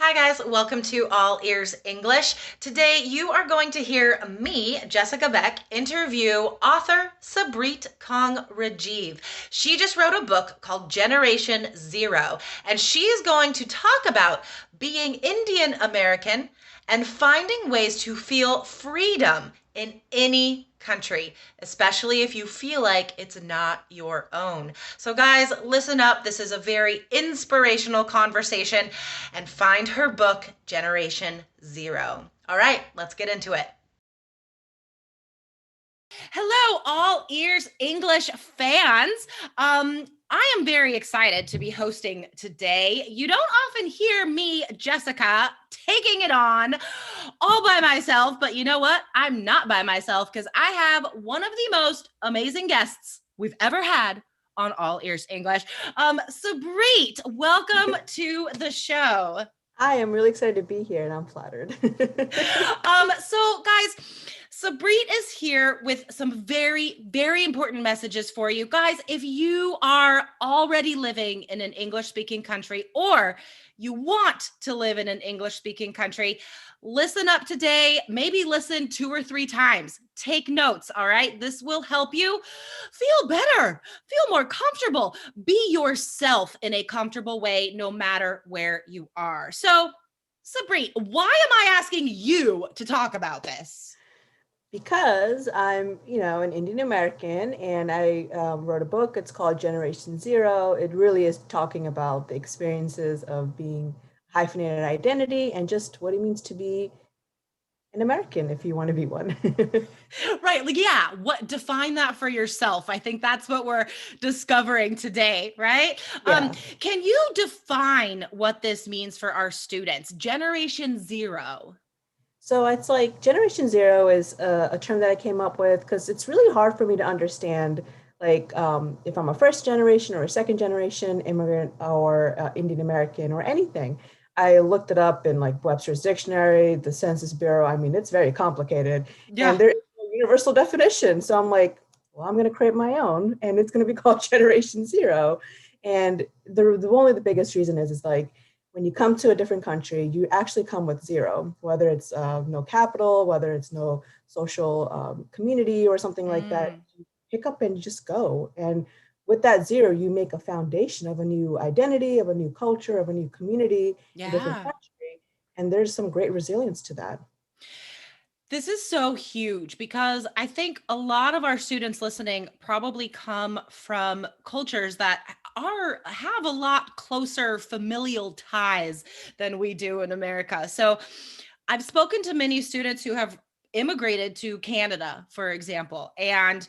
Hi guys, welcome to All Ears English. Today you are going to hear me, Jessica Beck, interview author Sabreet Kang. She just wrote a book called Generation Zero, and she is going to talk about being Indian American and finding ways to feel freedom in any country, especially if you feel like it's not your own. So, guys, listen up. This is a very inspirational conversation, and find her book, Generation Zero. All right, let's get into it. Hello, all ears English fans. I am very excited to be hosting today. You don't often hear me, Jessica, taking it on all by myself, but you know what? I'm not by myself because I have one of the most amazing guests we've ever had on All Ears English. Sabreet, welcome to the show. I am really excited to be here and I'm flattered. So guys, Sabreet is here with some very, very important messages for you. Guys, if you are already living in an English-speaking country or you want to live in an English-speaking country, listen up today. Maybe listen 2 or 3 times. Take notes, all right? This will help you feel better, feel more comfortable, be yourself in a comfortable way no matter where you are. So, Sabreet, why am I asking you to talk about this? Because I'm, an Indian American and I wrote a book. It's called Generation Zero. It really is talking about the experiences of being hyphenated identity and just what it means to be an American if you want to be one. Right. Like, yeah, what define that for yourself. I think that's what we're discovering today, right? Yeah. Can you define what this means for our students? Generation Zero. So it's like Generation Zero is a term that I came up with because it's really hard for me to understand, like if I'm a first generation or a second generation immigrant or Indian American or anything. I looked it up in like Webster's Dictionary, the Census Bureau. I mean, it's very complicated, and Yeah. there is no universal definition. So I'm like, well, I'm going to create my own, and it's going to be called Generation Zero. And the only the biggest reason is like when you come to a different country, you actually come with zero, whether it's no capital, whether it's no social community or something like that. Mm, You pick up and you just go. And with that zero, you make a foundation of a new identity, of a new culture, of a new community in a different yeah. country. And there's some great resilience to that. This is so huge because I think a lot of our students listening probably come from cultures that have a lot closer familial ties than we do in America. So I've spoken to many students who have immigrated to Canada, for example, and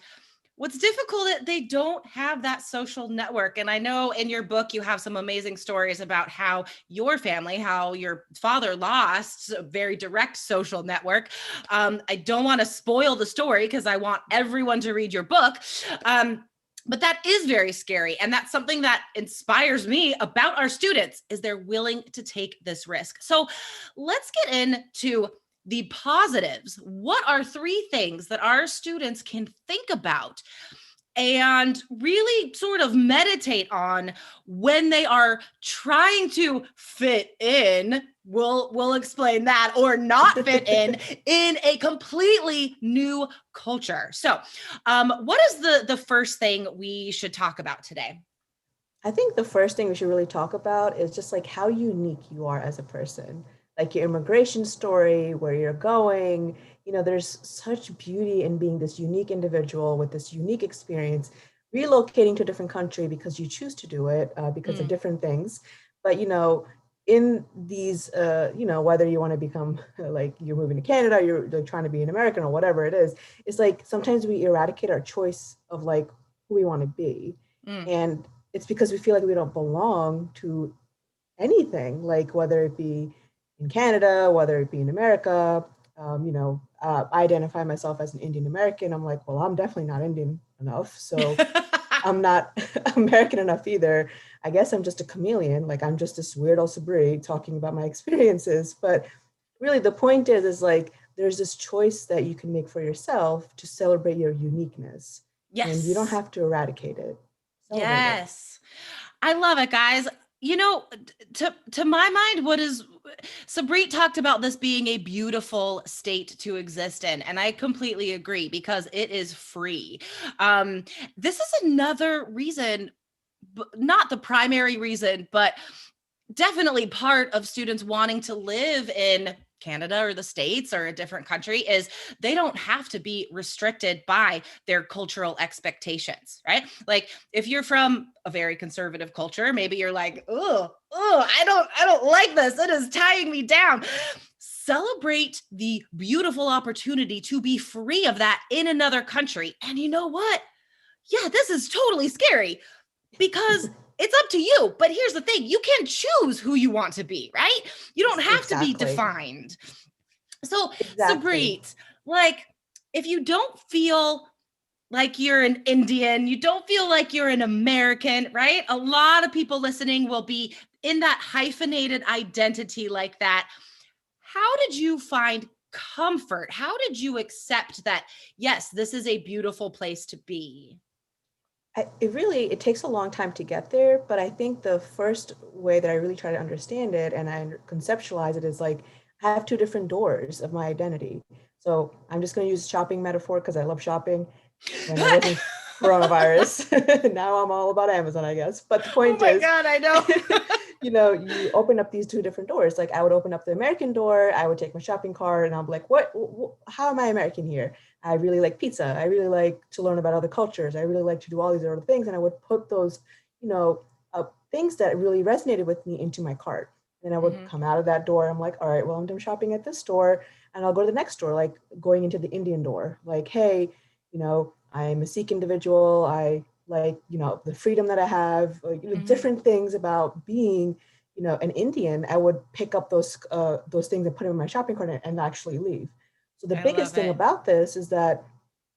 what's difficult is they don't have that social network. And I know in your book you have some amazing stories about how your family, how your father lost a very direct social network. I don't want to spoil the story because I want everyone to read your book. But that is very scary, and that's something that inspires me about our students is they're willing to take this risk. So let's get into the positives. What are 3 things that our students can think about and really sort of meditate on when they are trying to fit in? We'll explain that, or not fit in a completely new culture. So, what is the first thing we should talk about today? I think the first thing we should really talk about is just like how unique you are as a person, like your immigration story, where you're going. There's such beauty in being this unique individual with this unique experience, relocating to a different country because you choose to do it because of Mm, different things. But, in these, whether you want to become like you're moving to Canada, you're like, trying to be an American or whatever it is, it's like sometimes we eradicate our choice of like who we want to be. mm. And it's because we feel like we don't belong to anything, like whether it be in Canada, whether it be in America. I identify myself as an Indian American. I'm like, well, I'm definitely not Indian enough. So I'm not American enough either. I guess I'm just a chameleon. Like I'm just this weird old Sabri talking about my experiences. But really the point is like there's this choice that you can make for yourself to celebrate your uniqueness. And you don't Yes. have to eradicate it. Celebrate it. Yes. I love it, guys. You know, to my mind, what is Sabreet talked about this being a beautiful state to exist in, and I completely agree because it is free. Um, this is another reason, not the primary reason, but definitely part of students wanting to live in Canada or the States or a different country is they don't have to be restricted by their cultural expectations, right? Like if you're from a very conservative culture, maybe you're like, I don't like this. It is tying me down. Celebrate the beautiful opportunity to be free of that in another country. And you know what? Yeah, this is totally scary because it's up to you. But here's the thing, you can choose who you want to be, right? You don't have to be Exactly. defined. So, Exactly. Sabreet, like, if you don't feel like you're an Indian, you don't feel like you're an American, right? A lot of people listening will be in that hyphenated identity like that. How did you find comfort? How did you accept that, yes, this is a beautiful place to be? It takes a long time to get there, but I think the first way that I really try to understand it and I conceptualize it is like I have two different doors of my identity. So I'm just going to use shopping metaphor because I love shopping. When it wasn't coronavirus, now I'm all about Amazon, I guess. But the Oh point my is, God, I know. you open up these two different doors. Like I would open up the American door, I would take my shopping cart, and I'm like, how am I American here? I really like pizza. I really like to learn about other cultures. I really like to do all these other things. And I would put those, you know, things that really resonated with me into my cart. And I would Mm-hmm. come out of that door. I'm like, all right, well, I'm done shopping at this store. And I'll go to the next door, like going into the Indian door. Like, hey, I'm a Sikh individual. I like, the freedom that I have, Mm-hmm. different things about being, an Indian. I would pick up those things and put them in my shopping cart and actually leave. So the I biggest love thing it. about this is that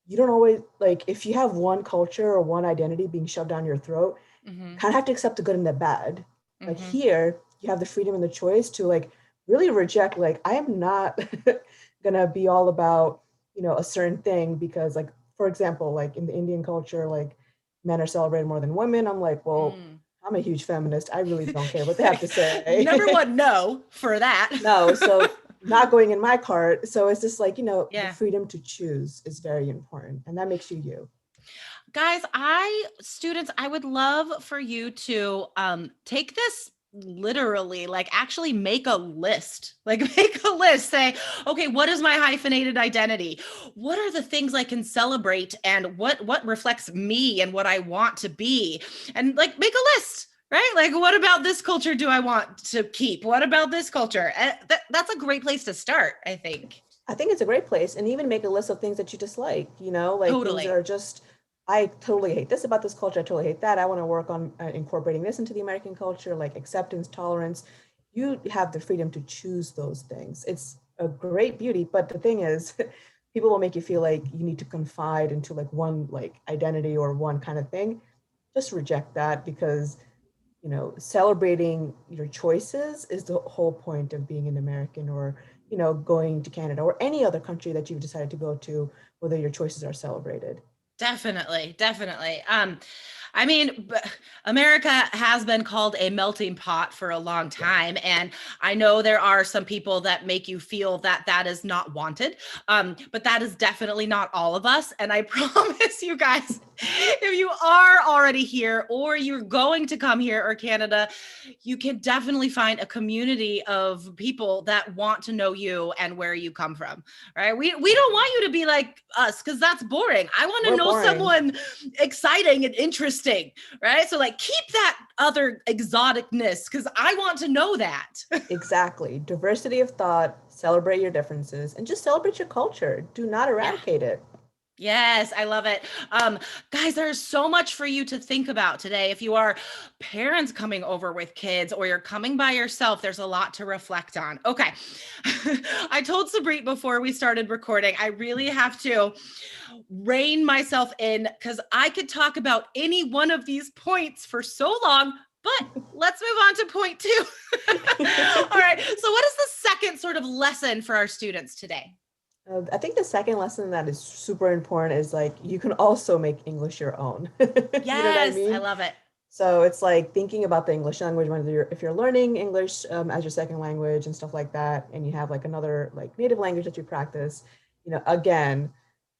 you don't always like if you have one culture or one identity being shoved down your throat, you Mm-hmm. kind of have to accept the good and the bad. Like Mm-hmm. here, you have the freedom and the choice to like really reject, like, I am not gonna be all about, a certain thing because like, for example, like in the Indian culture, like men are celebrated more than women. I'm like, well, Mm. I'm a huge feminist. I really don't care what they have to Number say. one, no for that. No, so not going in my cart. So it's just like, the Yeah. freedom to choose is very important. And that makes you you. Guys, students, I would love for you to take this literally, like actually make a list. Like make a list, say, okay, what is my hyphenated identity? What are the things I can celebrate and what reflects me and what I want to be? And like make a list. Right? Like, what about this culture do I want to keep? What about this culture? That's a great place to start, I think. I think it's a great place. And even make a list of things that you dislike, like things that Totally. are just, I totally hate this about this culture. I totally hate that. I want to work on incorporating this into the American culture, like acceptance, tolerance. You have the freedom to choose those things. It's a great beauty. But the thing is, people will make you feel like you need to confide into like one like identity or one kind of thing. Just reject that because celebrating your choices is the whole point of being an American or, going to Canada or any other country that you've decided to go to, whether your choices are celebrated. Definitely, definitely. I mean, America has been called a melting pot for a long Yeah. time, and I know there are some people that make you feel that that is not wanted, but that is definitely not all of us. And I promise you guys, if you are already here or you're going to come here or Canada, you can definitely find a community of people that want to know you and where you come from, right? We don't want you to be like us because that's boring. I want to We're know boring. someone exciting and interesting, right? So like keep that other exoticness because I want to know that. Exactly. Diversity of thought, celebrate your differences, and just celebrate your culture. Do not Yeah. eradicate it. Yes, I love it. Guys, there's so much for you to think about today. If you are parents coming over with kids or you're coming by yourself, there's a lot to reflect on. Okay. I told Sabreet before we started recording, I really have to rein myself in because I could talk about any one of these points for so long, but let's move on to point two. All right. So, what is the second sort of lesson for our students today? I think the second lesson that is super important is like you can also make English your own. You know what I Yes, I mean? love it. So it's like thinking about the English language, whether if you're learning English as your second language and stuff like that, and you have like another like native language that you practice, again,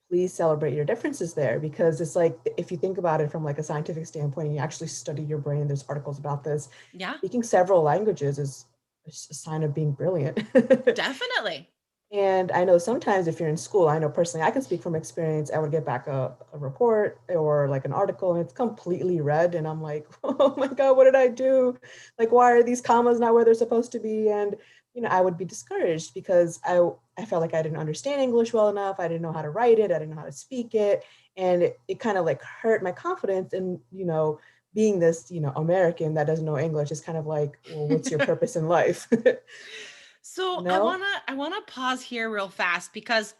please celebrate your differences there, because it's like if you think about it from like a scientific standpoint and you actually study your brain, there's articles about this. Yeah, Speaking several languages is a sign of being brilliant. definitely. And I know sometimes if you're in school, I know personally, I can speak from experience. I would get back a report or like an article and it's completely red. And I'm like, oh my God, what did I do? Like, why are these commas not where they're supposed to be? And, I would be discouraged because I felt like I didn't understand English well enough. I didn't know how to write it. I didn't know how to speak it. And it kind of like hurt my confidence. And, being this, American that doesn't know English is kind of like, well, what's your purpose in life? you So I know? wanna I wanna pause here real fast because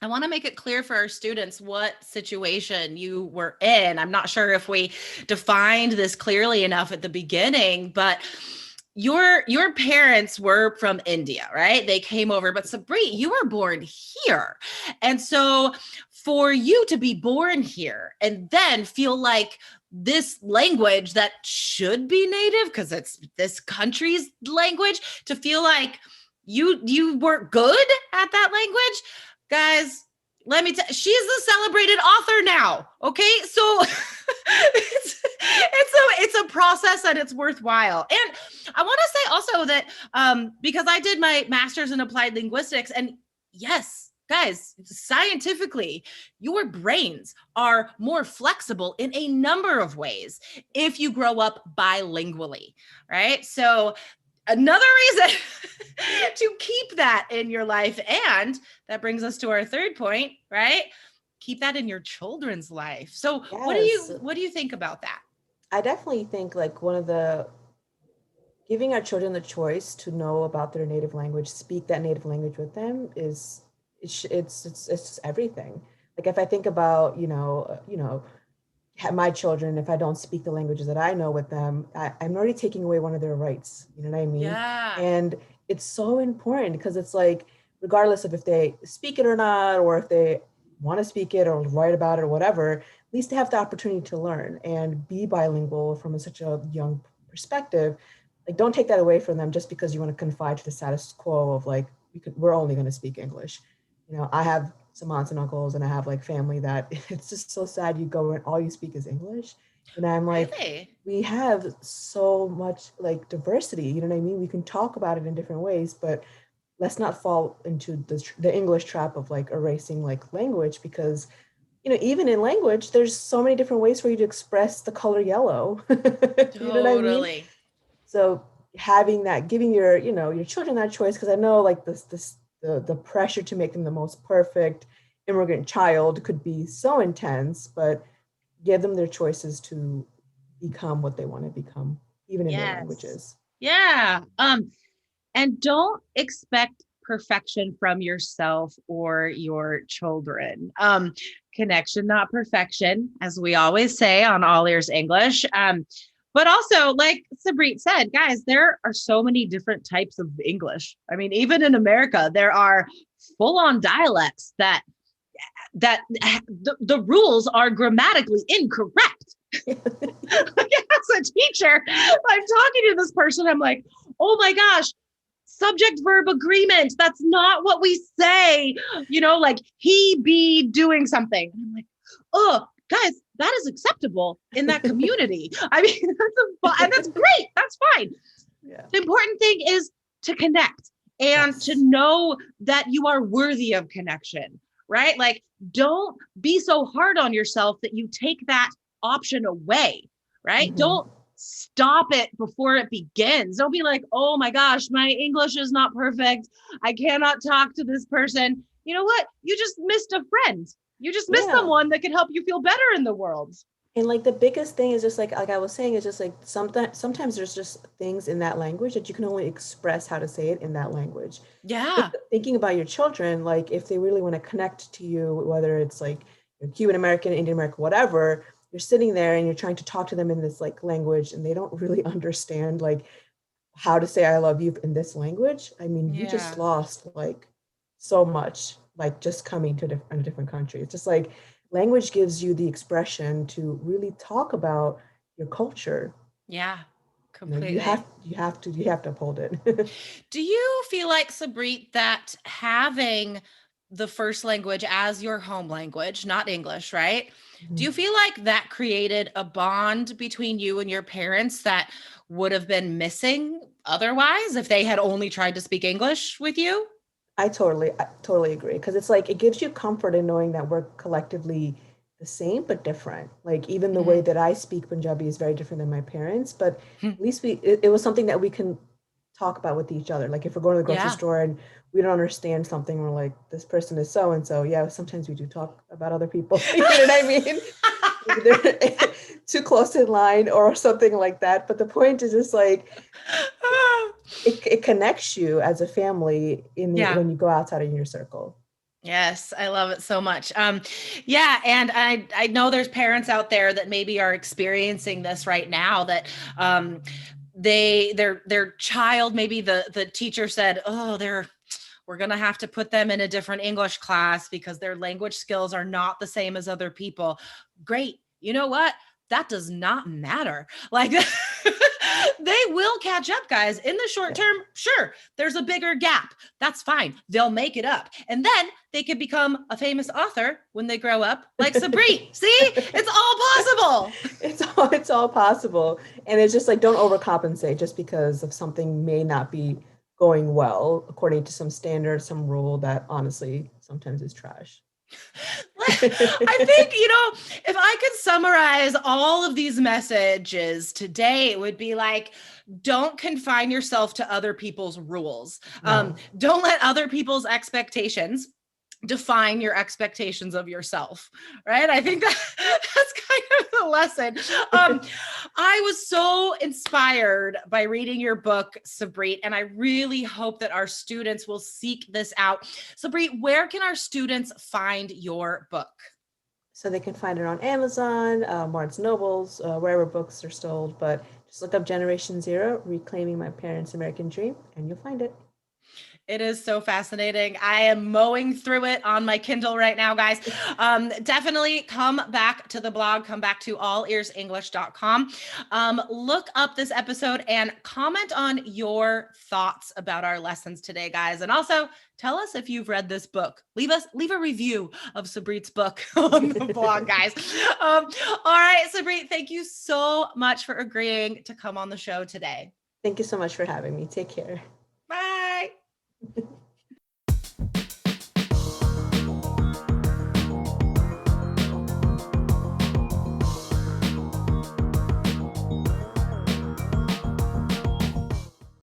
I want to make it clear for our students what situation you were in. I'm not sure if we defined this clearly enough at the beginning, but your parents were from India, right? They came over, but Sabri, you were born here. And so for you to be born here and then feel like this language that should be native because it's this country's language, to feel like you weren't good at that language, guys, let me tell, she's a celebrated author now. Okay. So it's a process and it's worthwhile. And I want to say also that because I did my master's in applied linguistics, and yes, guys, scientifically, your brains are more flexible in a number of ways if you grow up bilingually, right? So another reason to keep that in your life. And that brings us to our third point, right? Keep that in your children's life. So Yes. what do you think about that? I definitely think like one of the giving our children the choice to know about their native language, speak that native language with them is it's just everything. Like if I think about my children, if I don't speak the languages that I know with them, I'm already taking away one of their rights. You know what I mean? Yeah. And it's so important because it's like regardless of if they speak it or not, or if they want to speak it or write about it or whatever, at least they have the opportunity to learn and be bilingual from such a young perspective. Like don't take that away from them just because you want to confide to the status quo of like we're only going to speak English. I have some aunts and uncles and I have like family that it's just so sad you go and all you speak is English. And I'm like, Really? we have so much like diversity, you know what I mean? We can talk about it in different ways, but let's not fall into the English trap of like erasing like language because even in language, there's so many different ways for you to express the color yellow. You know what I mean? Totally. So having that, giving your children that choice, because I know like the pressure to make them the most perfect immigrant child could be so intense, but give them their choices to become what they want to become, even in their Yes. languages. Yeah. And don't expect perfection from yourself or your children. Connection, not perfection, as we always say on All Ears English. But also, like Sabreet said, guys, there are so many different types of English. I mean, even in America, there are full-on dialects that the rules are grammatically incorrect. Like, as a teacher, I'm talking to this person, I'm like, oh my gosh, subject verb agreement. That's not what we say. Like he be doing something. And I'm like, oh, guys, that is acceptable in that community. I mean, that's great. That's fine. Yeah. The important thing is to connect and to Yes. know that you are worthy of connection, right? Like, don't be so hard on yourself that you take that option away, right? Mm-hmm. Don't stop it before it begins. Don't be like, oh my gosh, my English is not perfect. I cannot talk to this person. You know what? You just missed a friend. You just missed Yeah. someone that could help you feel better in the world. And like the biggest thing is just like I was saying, is just like sometimes there's just things in that language that you can only express how to say it in that language. Yeah. Thinking about your children, like if they really want to connect to you, whether it's like you're Cuban American, Indian American, whatever, you're sitting there and you're trying to talk to them in this like language and they don't really understand like how to say I love you in this language. I mean, you just Yeah. lost like so much, like just coming to a different country. It's just like language gives you the expression to really talk about your culture. Yeah, You know, you have completely. you have to uphold it. Do you feel like, Sabreet, that having the first language as your home language, not English, right? Do Mhm. you feel like that created a bond between you and your parents that would have been missing otherwise if they had only tried to speak English with you? I totally agree because it's like it gives you comfort in knowing that we're collectively the same but different. Like even the way Mhm. that I speak Punjabi is very different than my parents, but at least it was something that we can talk about with each other. Like if we're going to the grocery Yeah. store and we don't understand something, we're like, this person is so and so. Yeah, sometimes we do talk about other people. You know what I mean? Maybe they're too close in line or something like that. But the point is just like it connects you as a family Yeah. when you go outside of your circle. Yes, I love it so much. Yeah, and I know there's parents out there that maybe are experiencing this right now that their child, maybe the teacher said, "Oh, we're going to have to put them in a different English class because their language skills are not the same as other people." Great. You know what? That does not matter. Like they will catch up, guys. In the short Yeah. term, sure, there's a bigger gap. That's fine. They'll make it up. And then they could become a famous author when they grow up, like Sabri. See? It's all possible. It's all possible. And it's just like don't overcompensate just because of something may not be going well according to some standard, some rule that honestly sometimes is trash. I think, if I could summarize all of these messages today, it would be like, don't confine yourself to other people's rules. No. Don't let other people's expectations define your expectations of yourself, right? I think that's kind of the lesson. I was so inspired by reading your book, Sabreet, and I really hope that our students will seek this out. Sabreet, where can our students find your book? So they can find it on Amazon, Barnes Nobles, wherever books are sold. But just look up Generation Zero, Reclaiming My Parents' American Dream, and you'll find it. It is so fascinating. I am mowing through it on my Kindle right now, guys. Definitely come back to the blog, come back to allearsenglish.com. Look up this episode and comment on your thoughts about our lessons today, guys. And also tell us if you've read this book. Leave a review of Sabreet's book on the blog, guys. All right, Sabreet, thank you so much for agreeing to come on the show today. Thank you so much for having me. Take care. Bye.